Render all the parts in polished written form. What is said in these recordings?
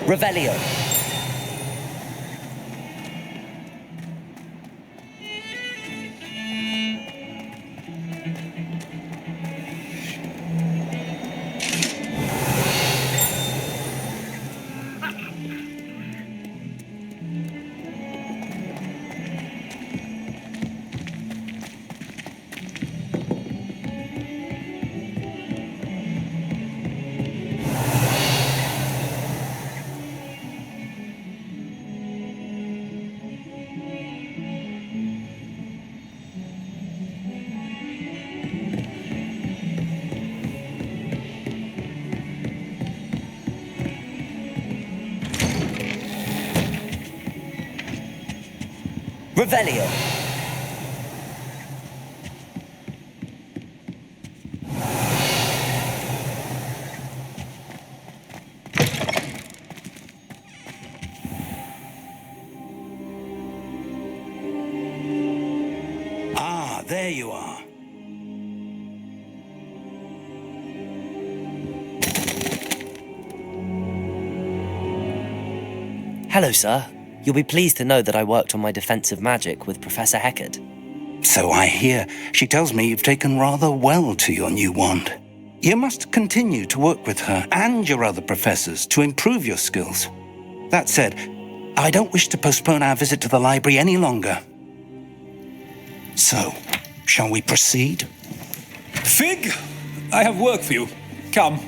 Revelio. Revelio. Ah, there you are. Hello, sir. You'll be pleased to know that I worked on my defensive magic with Professor Heckard. So I hear. She tells me you've taken rather well to your new wand. You must continue to work with her and your other professors to improve your skills. That said, I don't wish to postpone our visit to the library any longer. So, shall we proceed? Fig, I have work for you. Come.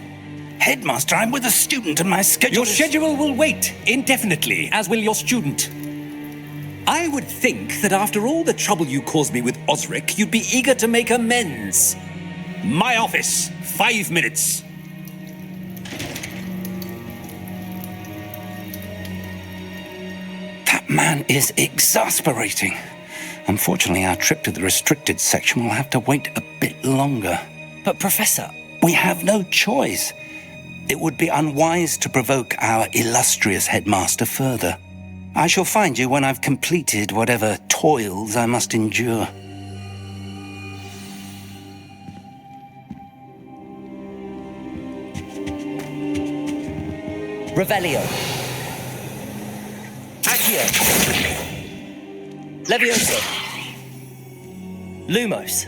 Headmaster, I'm with a student and my schedule Your schedule will wait indefinitely, as will your student. I would think that after all the trouble you caused me with Osric, you'd be eager to make amends. My office, 5 minutes. That man is exasperating. Unfortunately, our trip to the restricted section will have to wait a bit longer. But, Professor... We have no choice. It would be unwise to provoke our illustrious headmaster further. I shall find you when I've completed whatever toils I must endure. Revelio. Accio. Levioso. Lumos.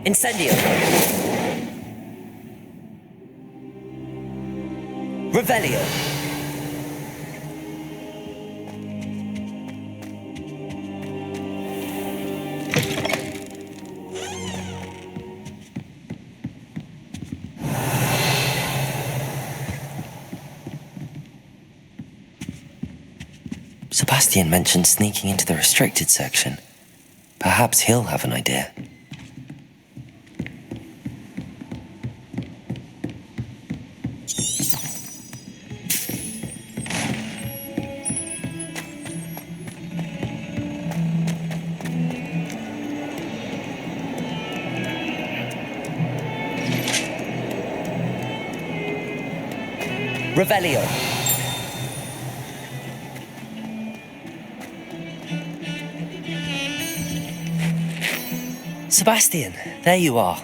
Incendio. Revelio. Sebastian mentioned sneaking into the restricted section. Perhaps he'll have an idea. Revelio. Sebastian, there you are.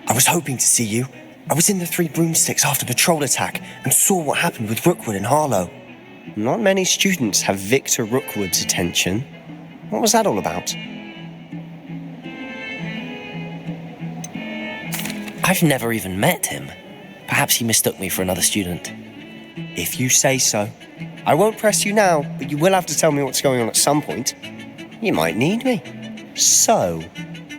I was hoping to see you. I was in the Three Broomsticks after patrol attack and saw what happened with Rookwood and Harlow. Not many students have Victor Rookwood's attention. What was that all about? I've never even met him. Perhaps he mistook me for another student. If you say so. I won't press you now, but you will have to tell me what's going on at some point. You might need me. So,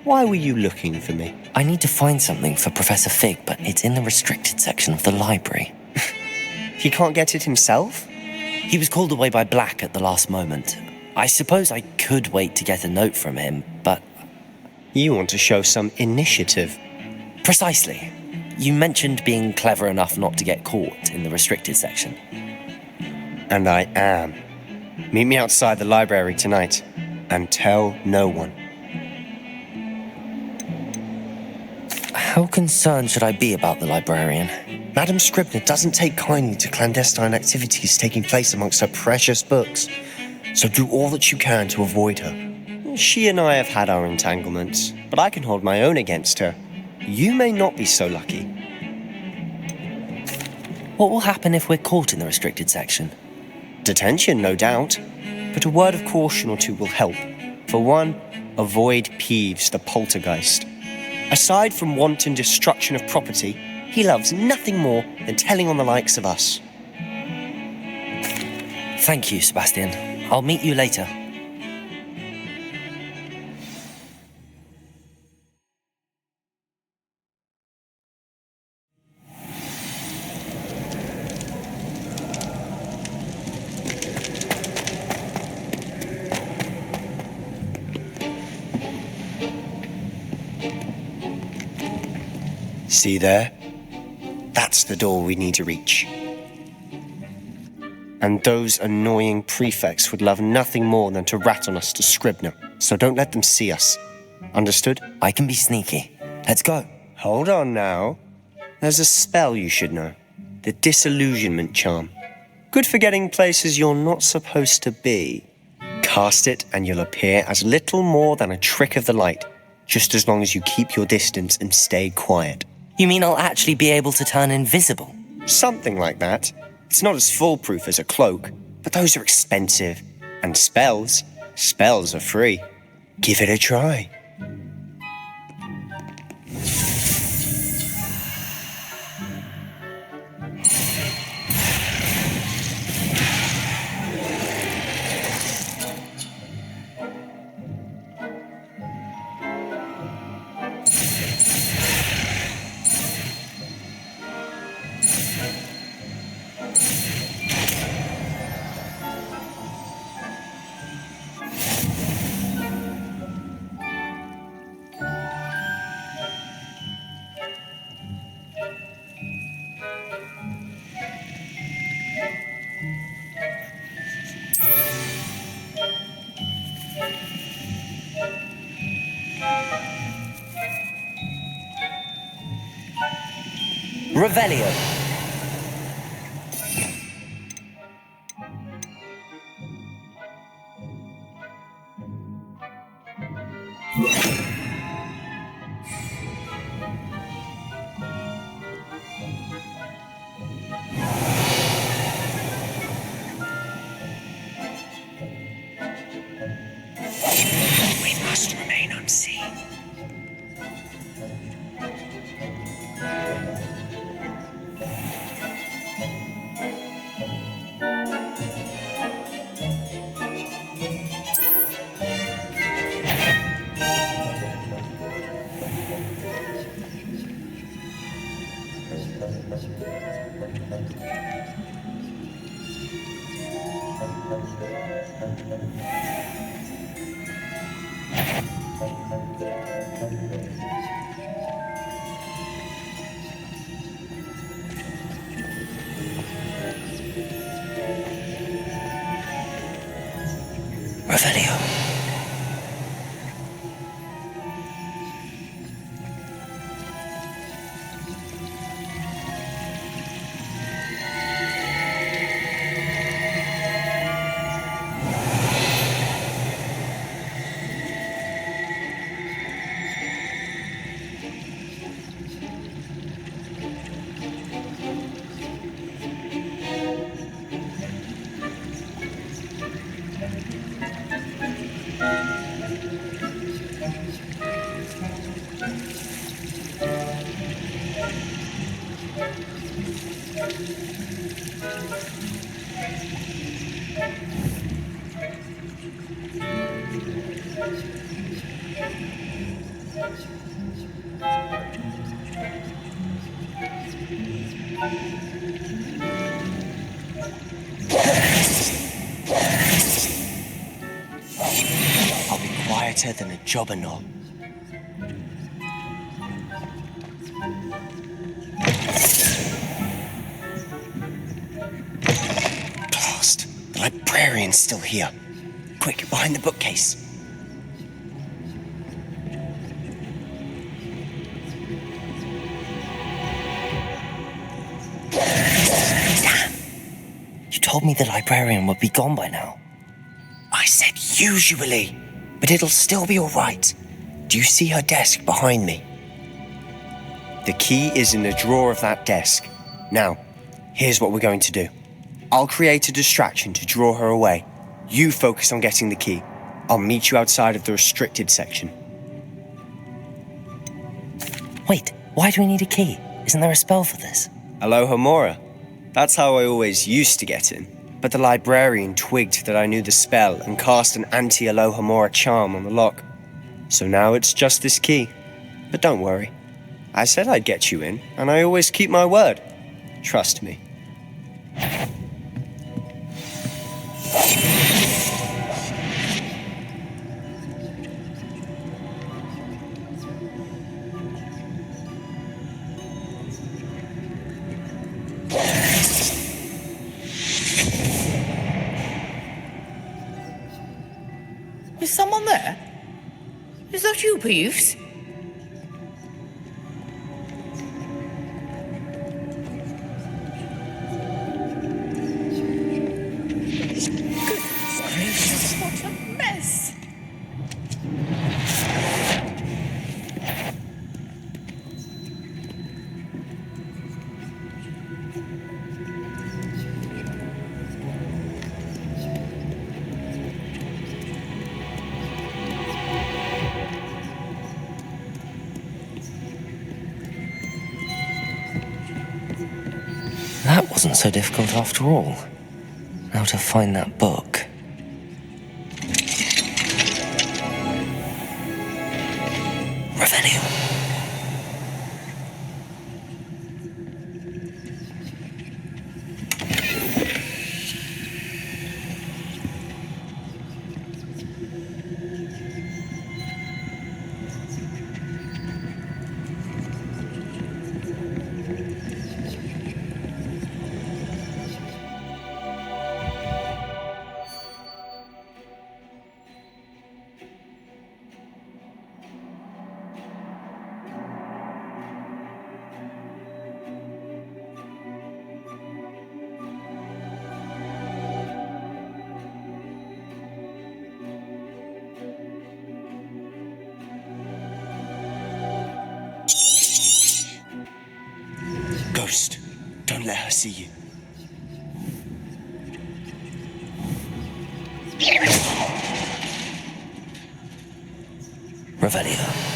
why were you looking for me? I need to find something for Professor Fig, but it's in the restricted section of the library. He can't get it himself? He was called away by Black at the last moment. I suppose I could wait to get a note from him, but... You want to show some initiative. Precisely. You mentioned being clever enough not to get caught in the restricted section. And I am. Meet me outside the library tonight, and tell no one. How concerned should I be about the librarian? Madam Scribner doesn't take kindly to clandestine activities taking place amongst her precious books, so do all that you can to avoid her. She and I have had our entanglements, but I can hold my own against her. You may not be so lucky. What will happen if we're caught in the restricted section? Detention, no doubt. But a word of caution or two will help. For one, avoid Peeves the poltergeist. Aside from wanton destruction of property, he loves nothing more than telling on the likes of us. Thank you, Sebastian. I'll meet you later. See there? That's the door we need to reach. And those annoying prefects would love nothing more than to rat on us to Scribner, so don't let them see us. Understood? I can be sneaky. Let's go. Hold on now. There's a spell you should know. The Dissilusionment charm. Good for getting places you're not supposed to be. Cast it and you'll appear as little more than a trick of the light, just as long as you keep your distance and stay quiet. You mean I'll actually be able to turn invisible? Something like that. It's not as foolproof as a cloak, but those are expensive. And spells are free. Give it a try. Revelio. We must remain unseen. Revelio. I'll be quieter than a jobberknoll. Blast! The librarian's still here. Quick, behind the bookcase. You told me the librarian would be gone by now. I said usually, but it'll still be all right. Do you see her desk behind me? The key is in the drawer of that desk. Now, here's what we're going to do. I'll create a distraction to draw her away. You focus on getting the key. I'll meet you outside of the restricted section. Wait, why do we need a key? Isn't there a spell for this? Aloha Mora. That's how I always used to get in. But the librarian twigged that I knew the spell and cast an anti-Aloha Mora charm on the lock. So now it's just this key. But don't worry. I said I'd get you in, and I always keep my word. Trust me. Is someone there? Is that you, Peeves? Goodness gracious, what a mess! That wasn't so difficult after all. Now to find that book. Revelio. Ghost, don't let her see you. Revelio.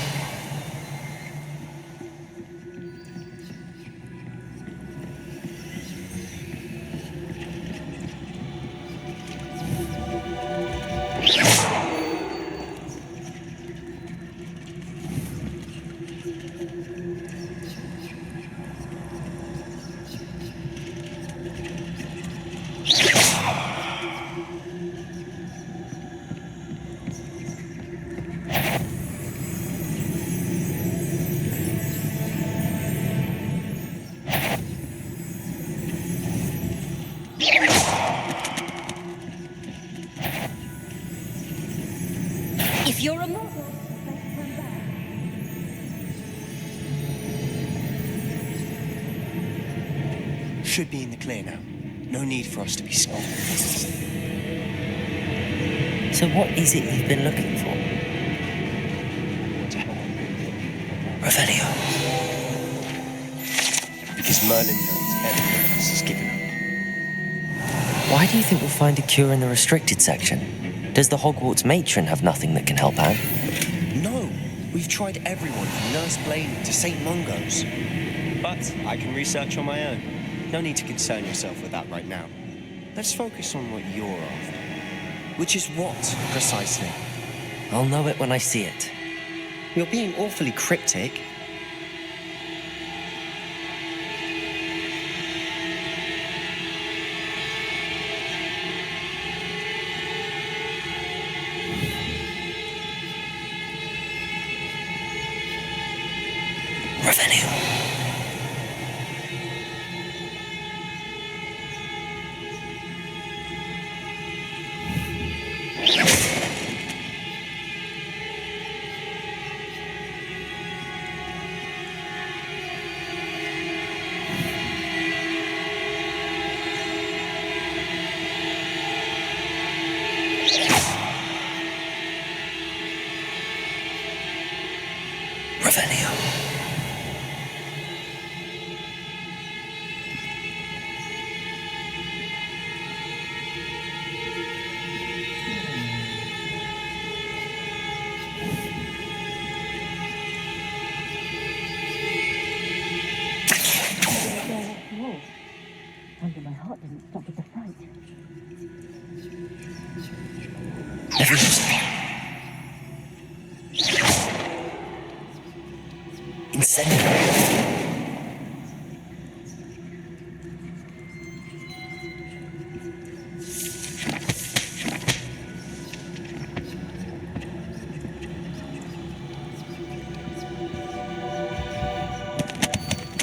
If you're a Should be in the clear now. No need for us to be spotted. So what is it you've been looking for? Revelio. Because Merlin knows everyone else is given up. Why do you think we'll find a cure in the restricted section? Does the Hogwarts matron have nothing that can help Anne? No, we've tried everyone from Nurse Blaney to St. Mungo's. But I can research on my own. No need to concern yourself with that right now. Let's focus on what you're after. Which is what, precisely? I'll know it when I see it. You're being awfully cryptic. Revelio. Revelio.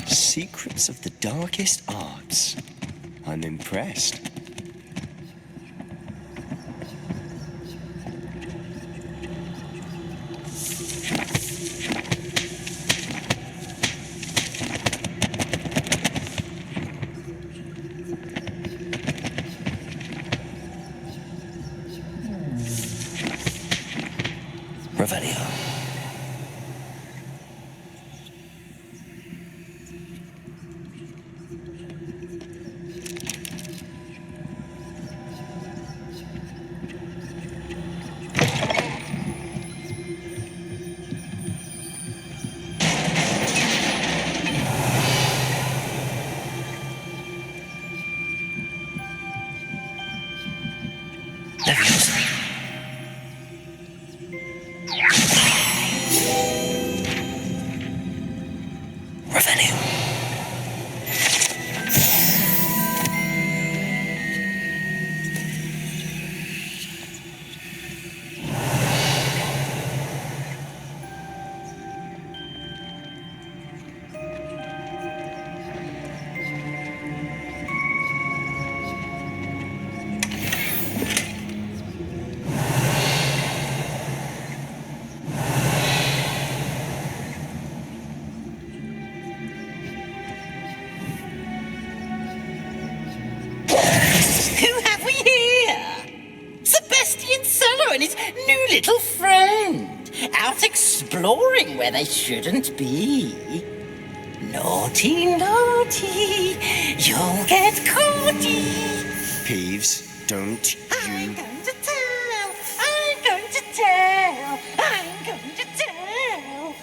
Secrets of the darkest arts. I'm impressed. Revelio. And his new little friend, out exploring where they shouldn't be. Naughty, naughty, you'll get caughty. Peeves, don't I'm you... going to tell, I'm going to tell, I'm going to tell.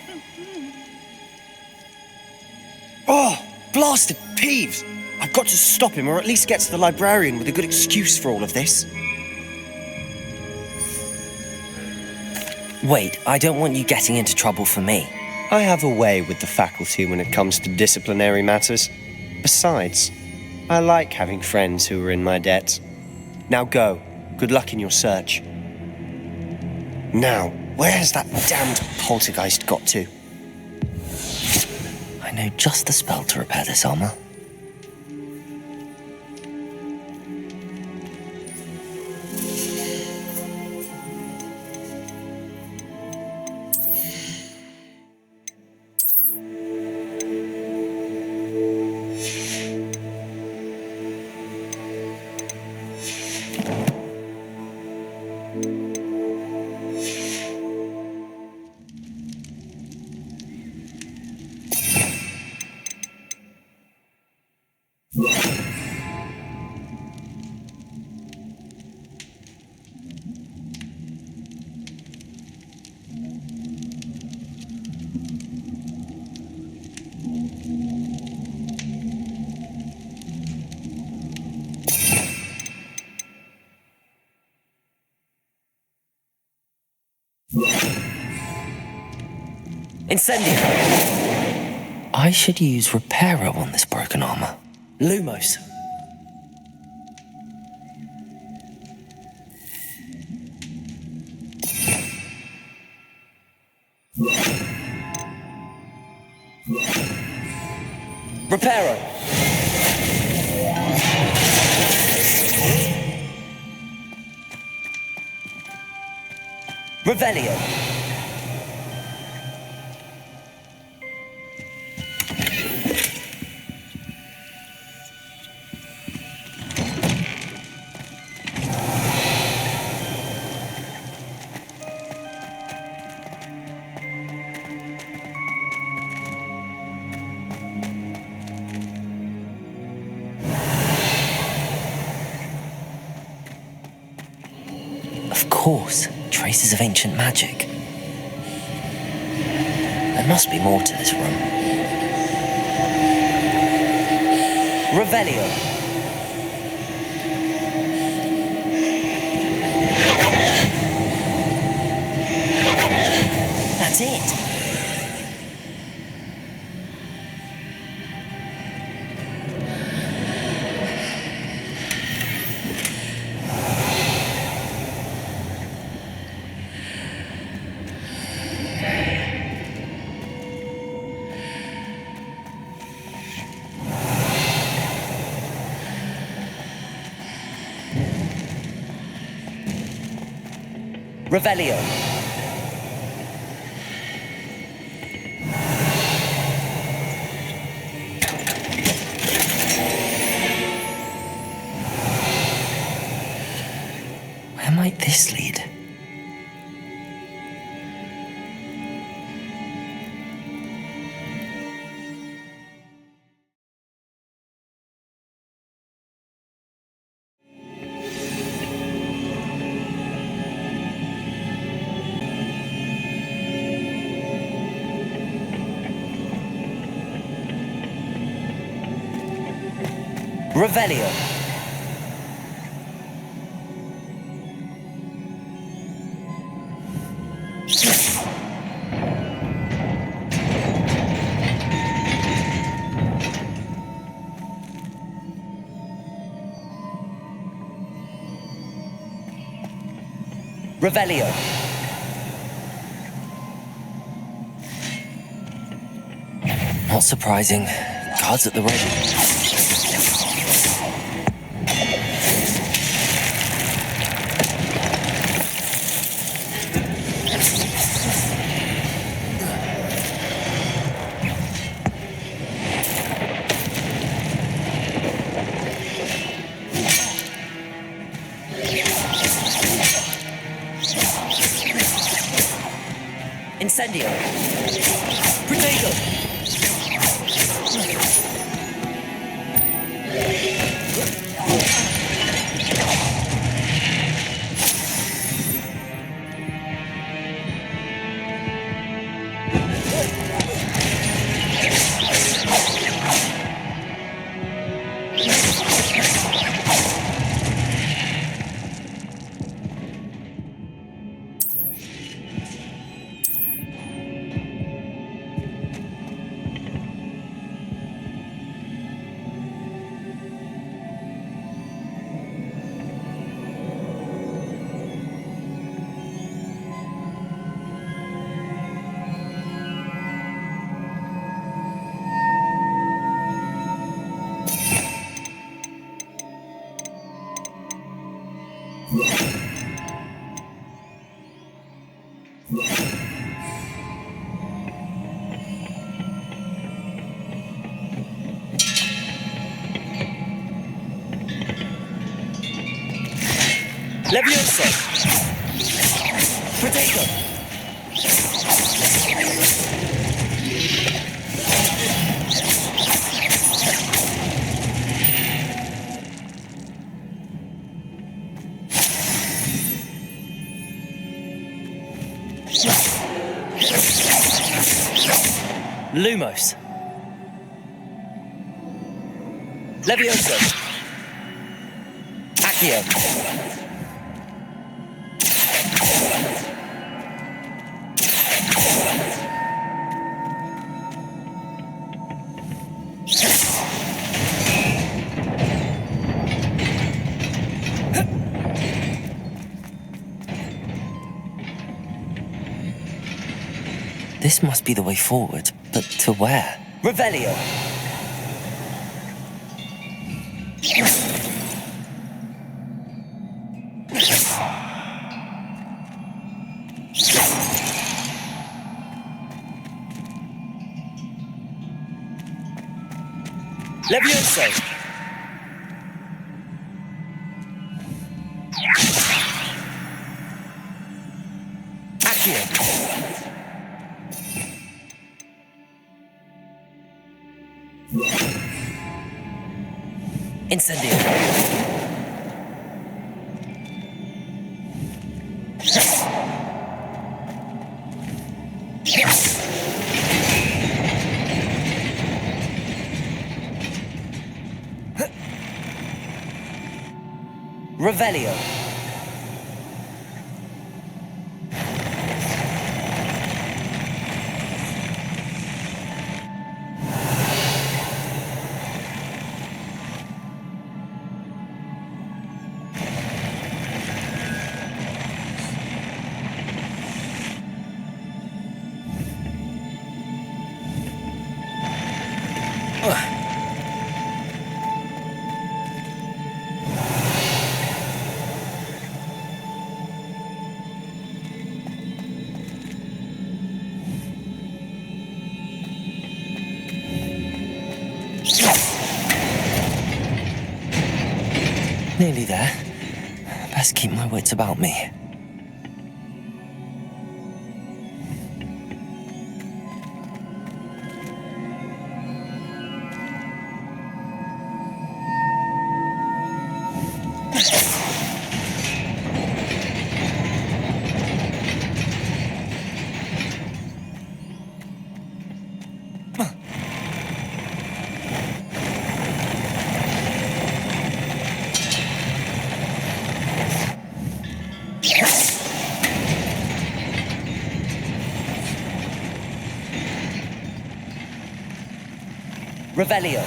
Oh, blasted Peeves! I've got to stop him, or at least get to the librarian with a good excuse for all of this. Wait, I don't want you getting into trouble for me. I have a way with the faculty when it comes to disciplinary matters. Besides, I like having friends who are in my debt. Now go. Good luck in your search. Now, where has that damned poltergeist got to? I know just the spell to repair this armor. Incendio! I should use Reparo on this broken armor. Lumos. Reparo! Revelio! Of course, traces of ancient magic. There must be more to this room. Revelio. Revelio. Where might this lead? Revelio. Revelio. Not surprising. Guards at the ready. Incendio. Protego. Levioso. Protego. Lumos. Levioso. Accio. This must be the way forward, but to where? Revelio! Levioso! Accio! Incendio! Revelio! Nearly there. Best keep my wits about me. Revelio.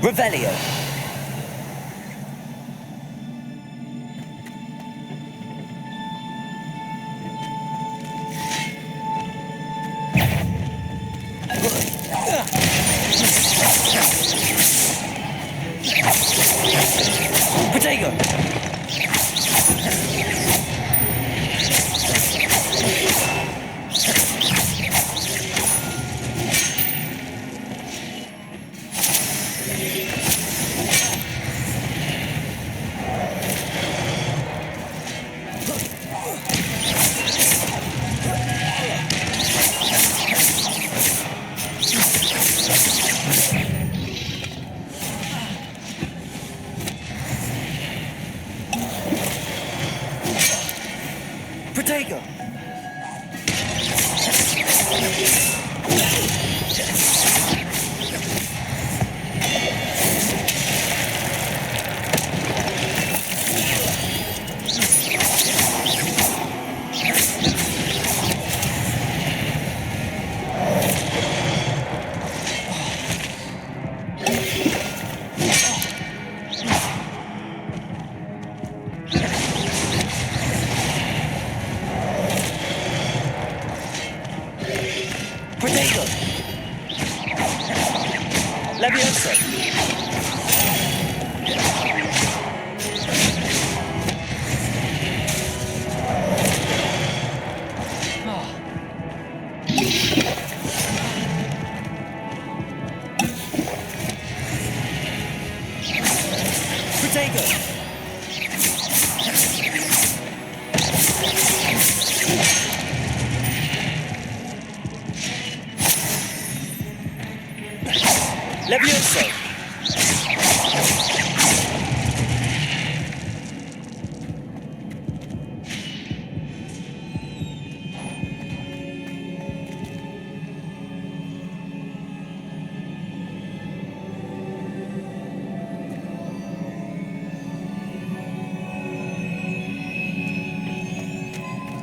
Revelio. Potato. Protego! Leviosa! Protego! Leviosa!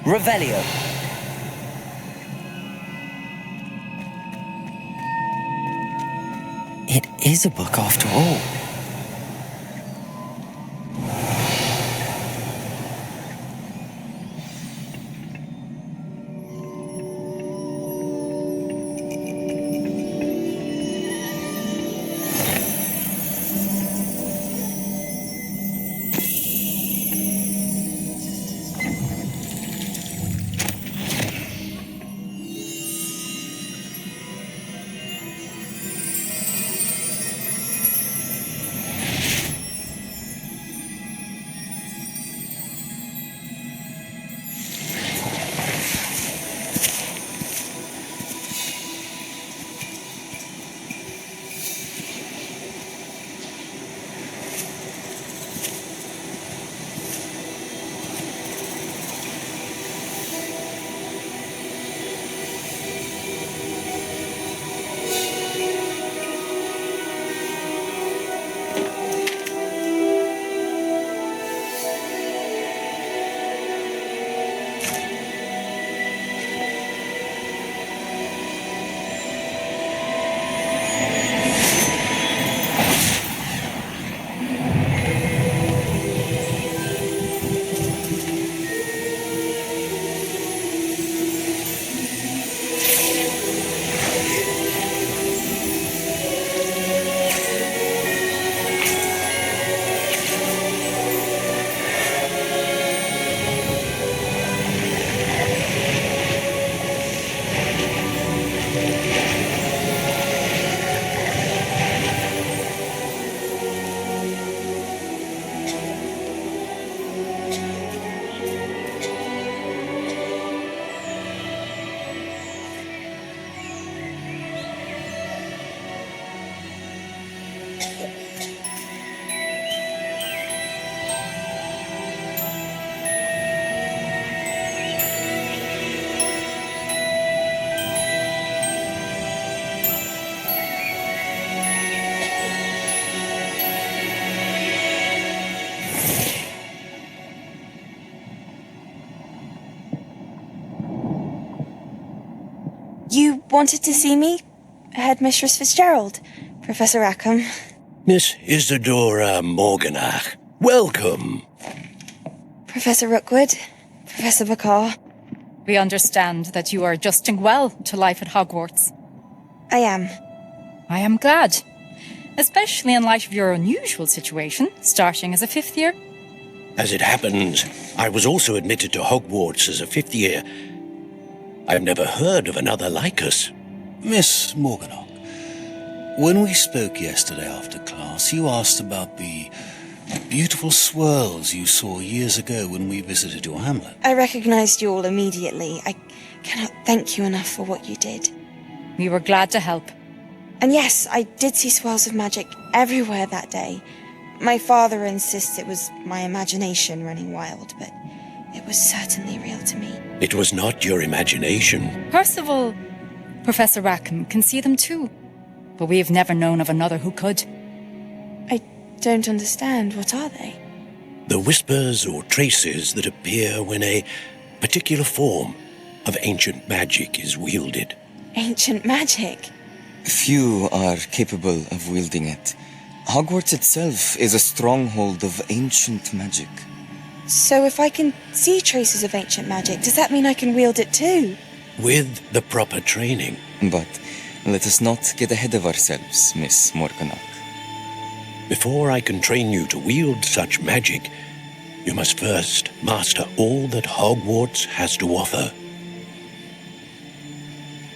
Revelio. It is a book after all. You wanted to see me? Headmistress Fitzgerald, Professor Rackham. Miss Isadora Morganach, welcome. Professor Rookwood, Professor Bakar. We understand that you are adjusting well to life at Hogwarts. I am. I am glad, especially in light of your unusual situation, starting as a fifth year. As it happens, I was also admitted to Hogwarts as a fifth year. I've never heard of another like us. Miss Morganach, when we spoke yesterday after class, you asked about the beautiful swirls you saw years ago when we visited your hamlet. I recognized you all immediately. I cannot thank you enough for what you did. We were glad to help. And yes, I did see swirls of magic everywhere that day. My father insists it was my imagination running wild, but it was certainly real to me. It was not your imagination. Percival, Professor Rackham can see them too, but we have never known of another who could. I don't understand. What are they? The whispers or traces that appear when a particular form of ancient magic is wielded. Ancient magic? Few are capable of wielding it. Hogwarts itself is a stronghold of ancient magic. So if I can see traces of ancient magic, does that mean I can wield it too? With the proper training. But let us not get ahead of ourselves, Miss Morganach. Before I can train you to wield such magic, you must first master all that Hogwarts has to offer.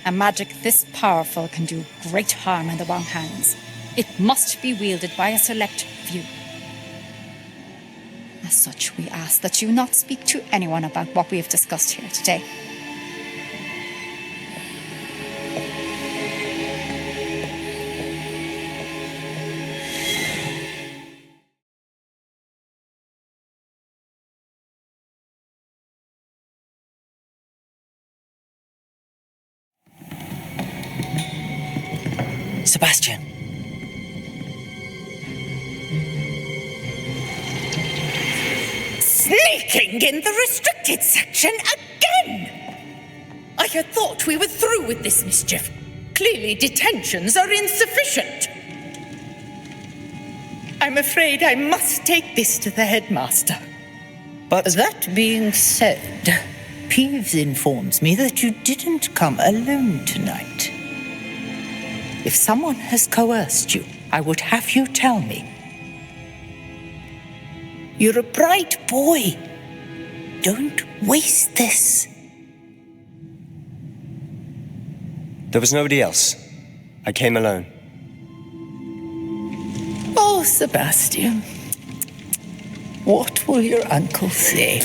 A magic this powerful can do great harm in the wrong hands. It must be wielded by a select few. As such, we ask that you not speak to anyone about what we have discussed here today. Sebastian. Sneaking in the restricted section again! I had thought we were through with this mischief. Clearly detentions are insufficient. I'm afraid I must take this to the headmaster. But that being said, Peeves informs me that you didn't come alone tonight. If someone has coerced you, I would have you tell me. You're a bright boy. Don't waste this. There was nobody else. I came alone. Oh, Sebastian. What will your uncle say?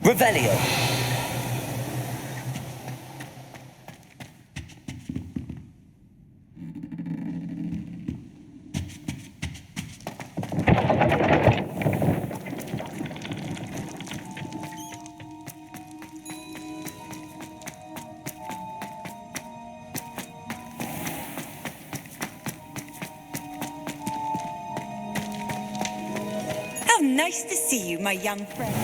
Revelio. How nice to see you, my young friend.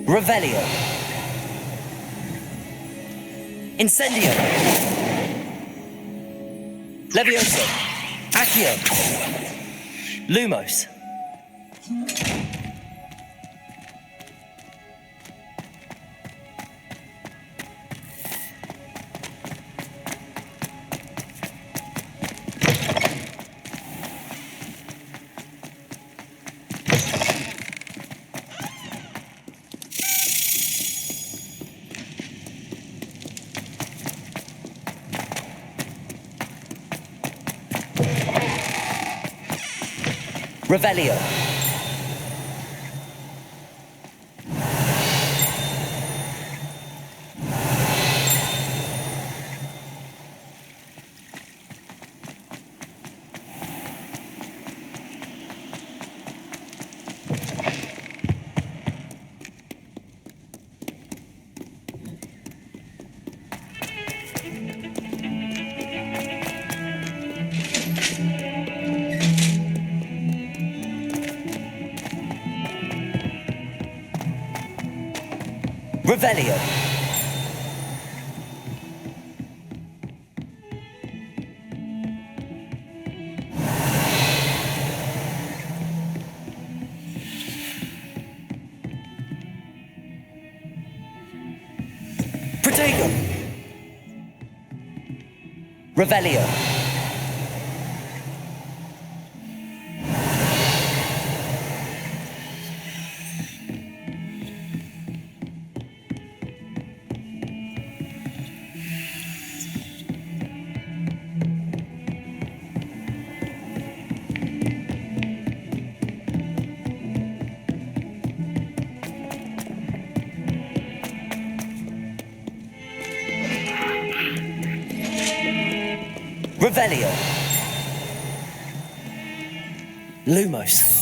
Revelio. Incendio. Levioso. Accio. Lumos. Revelio. Revelio. Protego. Revelio. Revelio. Lumos.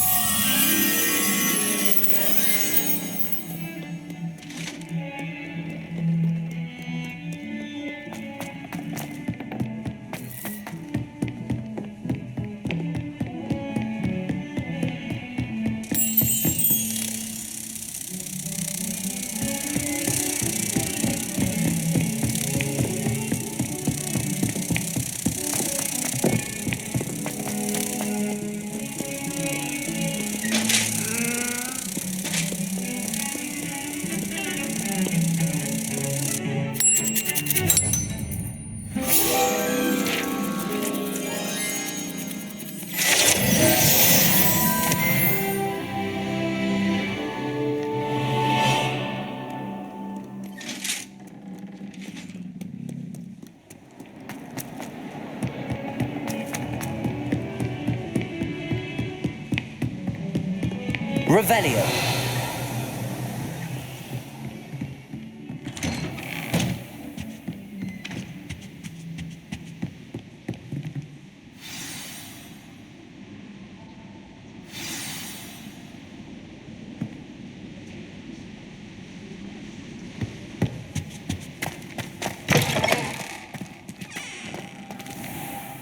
Revelio.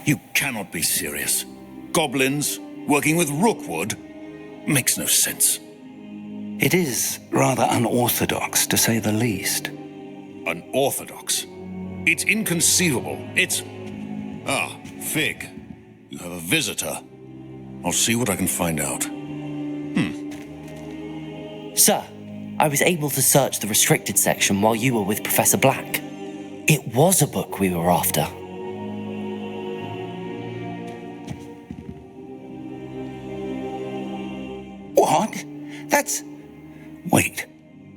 You cannot be serious. Goblins working with Rookwood? Makes no sense. It is rather unorthodox, to say the least. Unorthodox? It's inconceivable. It's... Ah, Fig. You have a visitor. I'll see what I can find out. Sir, I was able to search the restricted section while you were with Professor Black. It was a book we were after. What? That's... Wait.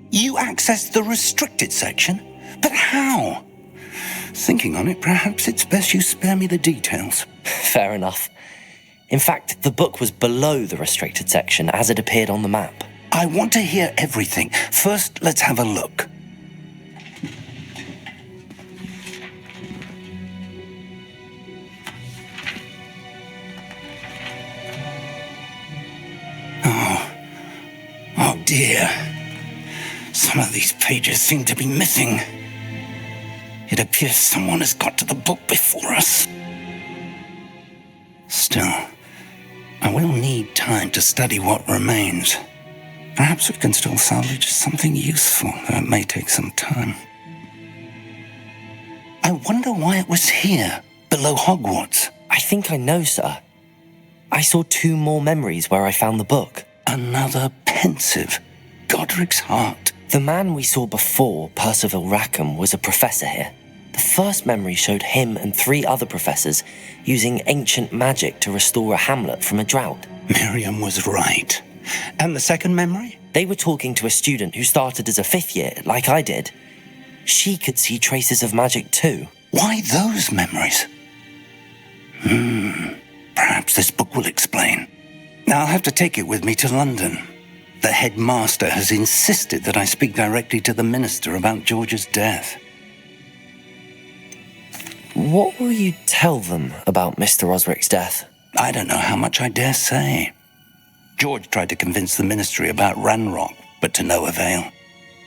You accessed the restricted section? But how? Thinking on it, perhaps it's best you spare me the details. Fair enough. In fact, the book was below the restricted section as it appeared on the map. I want to hear everything. First, let's have a look. Oh dear. Some of these pages seem to be missing. It appears someone has got to the book before us. Still, I will need time to study what remains. Perhaps we can still salvage something useful, though it may take some time. I wonder why it was here, below Hogwarts. I think I know, sir. I saw 2 more memories where I found the book. Another pensive. Godric's heart. The man we saw before, Percival Rackham, was a professor here. The first memory showed him and 3 other professors using ancient magic to restore a hamlet from a drought. Miriam was right. And the second memory? They were talking to a student who started as a 5th year, like I did. She could see traces of magic too. Why those memories? Perhaps this book will explain. Now I'll have to take it with me to London. The headmaster has insisted that I speak directly to the minister about George's death. What will you tell them about Mr. Osric's death? I don't know how much I dare say. George tried to convince the ministry about Ranrock, but to no avail.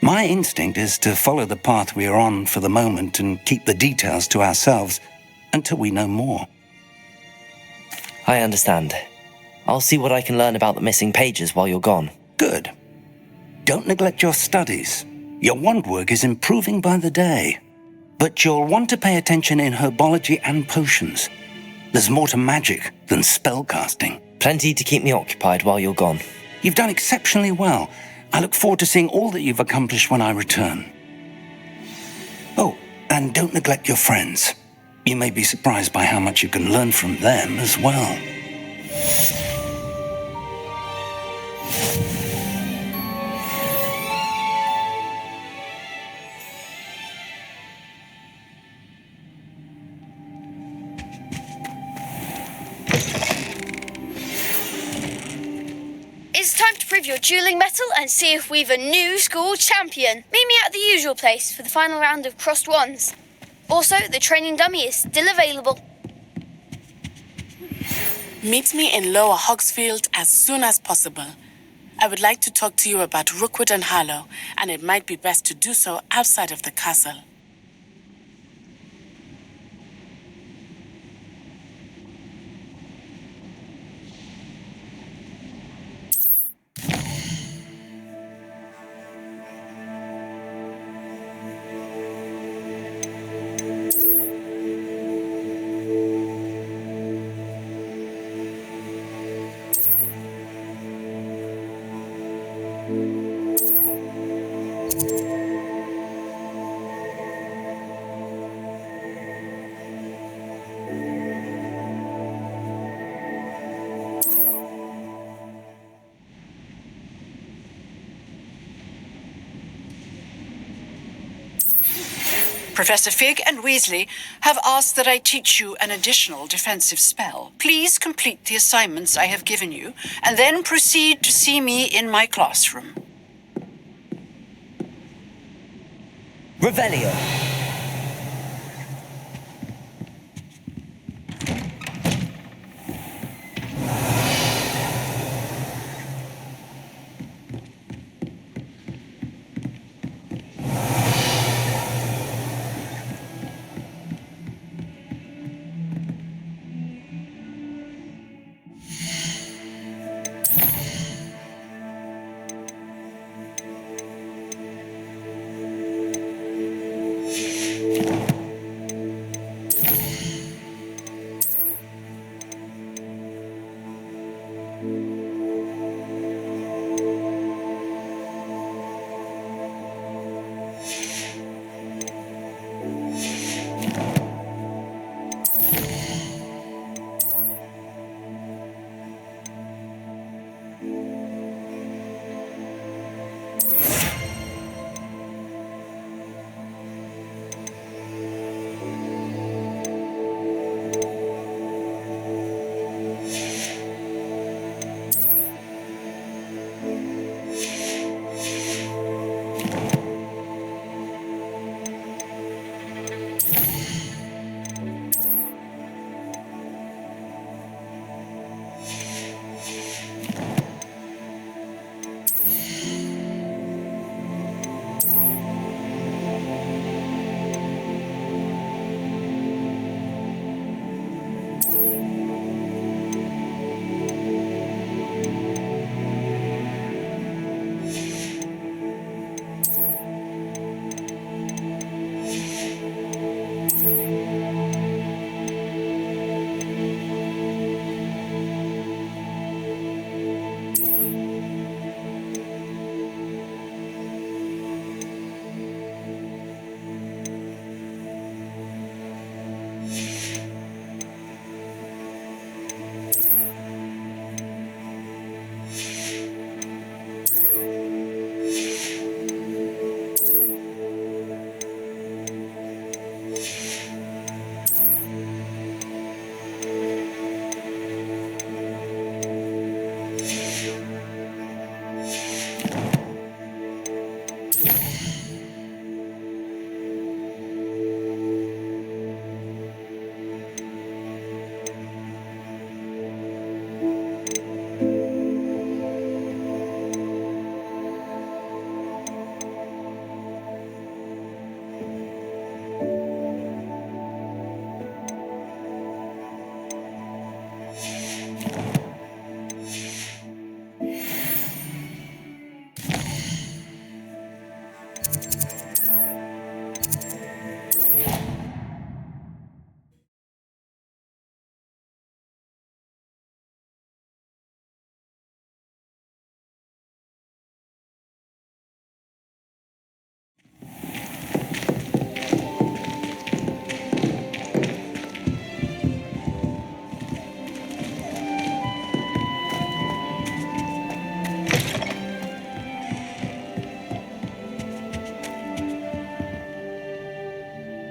My instinct is to follow the path we are on for the moment and keep the details to ourselves until we know more. I understand. I'll see what I can learn about the missing pages while you're gone. Good. Don't neglect your studies. Your wand work is improving by the day. But you'll want to pay attention in herbology and potions. There's more to magic than spellcasting. Plenty to keep me occupied while you're gone. You've done exceptionally well. I look forward to seeing all that you've accomplished when I return. Oh, and don't neglect your friends. You may be surprised by how much you can learn from them as well. It's time to prove your dueling mettle and see if we've a new school champion. Meet me at the usual place for the final round of crossed wands. Also, the training dummy is still available. Meet me in Lower Hogsfield as soon as possible. I would like to talk to you about Rookwood and Harlow, and it might be best to do so outside of the castle. Professor Fig and Weasley have asked that I teach you an additional defensive spell. Please complete the assignments I have given you, and then proceed to see me in my classroom. Revelio.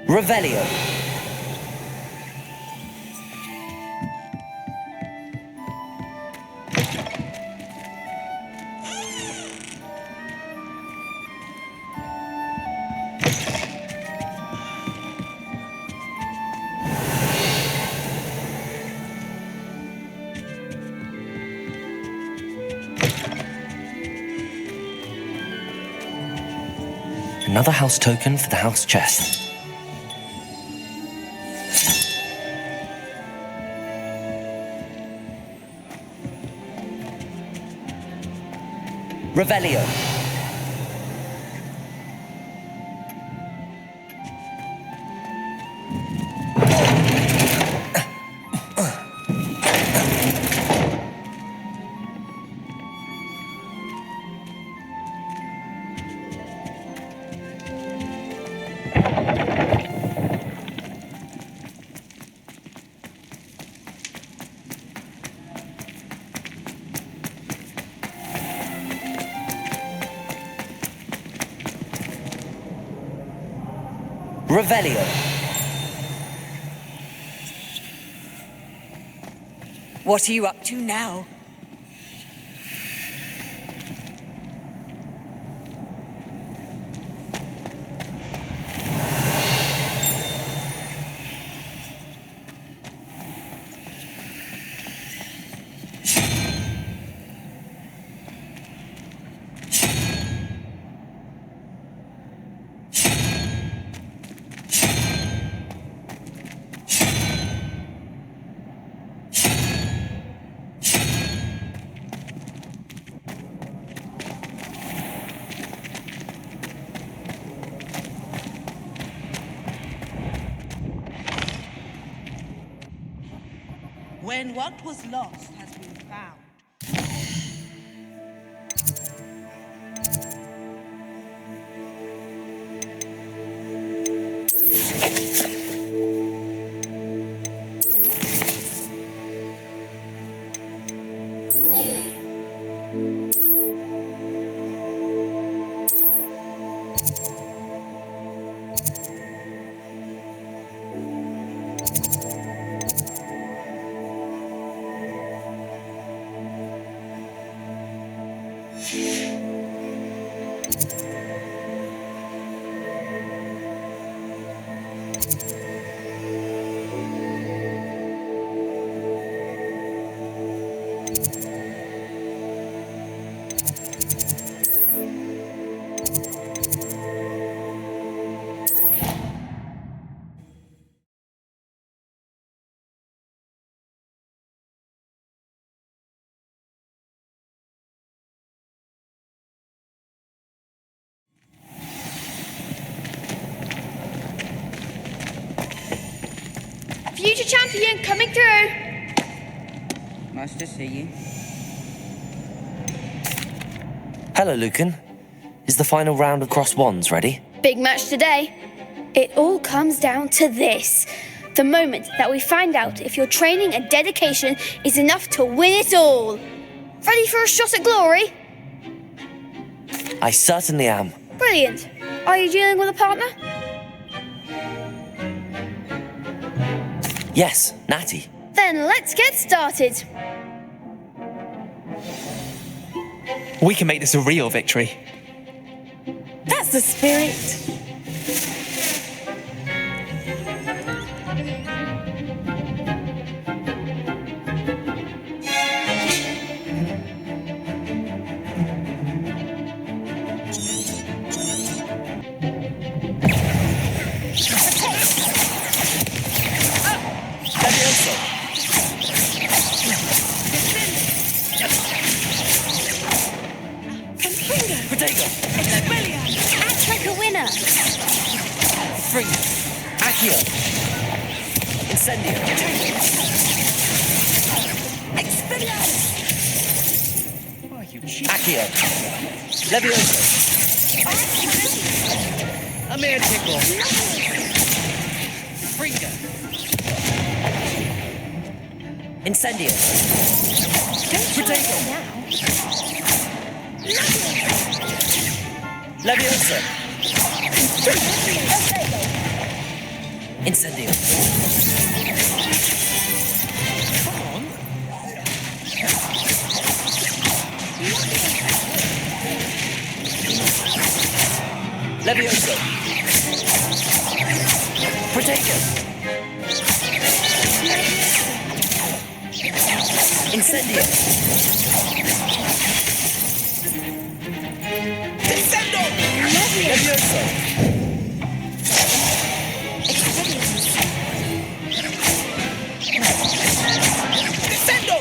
Revelio. Another house token for the house chest. Revelio. Revelio. What are you up to now? When what was lost has been found. Future champion coming through. Nice to see you. Hello, Lucan. Is the final round of Crosswands ready? Big match today. It all comes down to this. The moment that we find out if your training and dedication is enough to win it all. Ready for a shot at glory? I certainly am. Brilliant. Are you dealing with a partner? Yes, Natty. Then let's get started. We can make this a real victory. That's the spirit. Act like a winner. Free. Accio. Incendio. Expelliarmus. Accio. Levioso. A mere tickle. Fringa. Incendio. Potato. Levioso. Incendio. Levioso. Protego. Incendio. Descendo. Levioso. Descendo.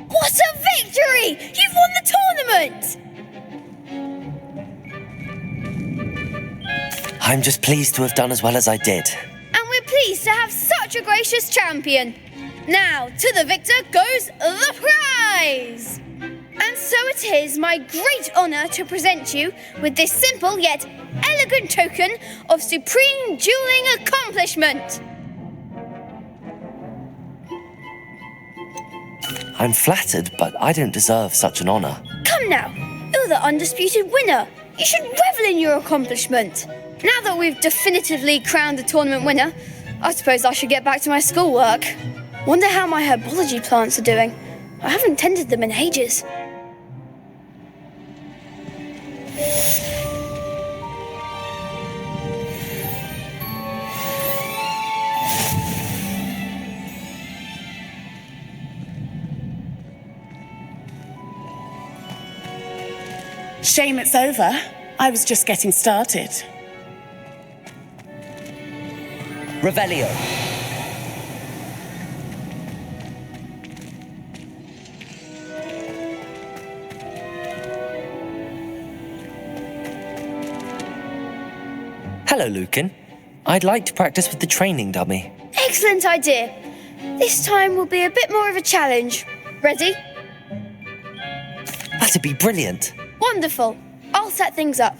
What a victory! You've won the tournament! I'm just pleased to have done as well as I did. And we're pleased to have such a gracious champion. Now, to the victor goes the prize! And so it is my great honour to present you with this simple yet elegant token of supreme dueling accomplishment. I'm flattered, but I don't deserve such an honour. Come now, you're the undisputed winner. You should revel in your accomplishment. Now that we've definitively crowned the tournament winner, I suppose I should get back to my schoolwork. Wonder how my herbology plants are doing. I haven't tended them in ages. Shame it's over. I was just getting started. Revelio. Hello, Lucan. I'd like to practice with the training dummy. Excellent idea. This time will be a bit more of a challenge. Ready? That'd be brilliant. Wonderful. I'll set things up.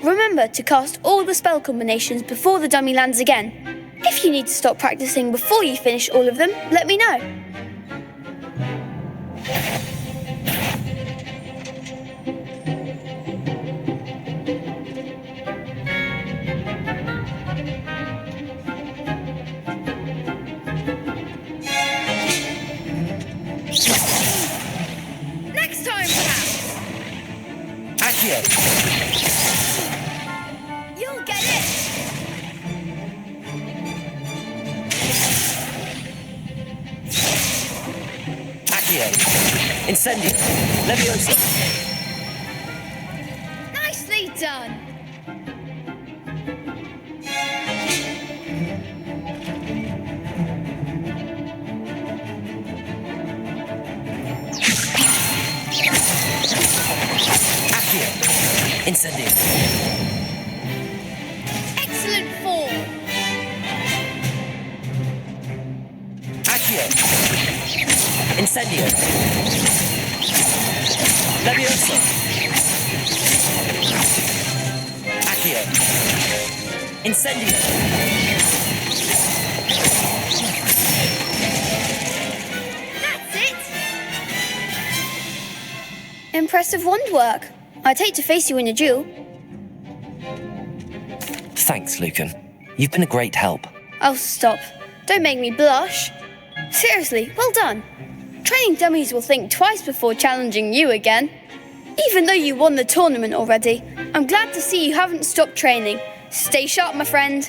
Remember to cast all the spell combinations before the dummy lands again. If you need to stop practicing before you finish all of them, let me know. Next time, perhaps. Accio. You'll get it. Accio. Incendio. Levioso. Nicely done. Accio. Incendio. Excellent form. Accio. Incendio. Levioso. Accio. Incendio. That's it. Impressive wand work. I'd hate to face you in a duel. Thanks, Lucan. You've been a great help. Oh, stop. Don't make me blush. Seriously, well done. Training dummies will think twice before challenging you again. Even though you won the tournament already, I'm glad to see you haven't stopped training. Stay sharp, my friend.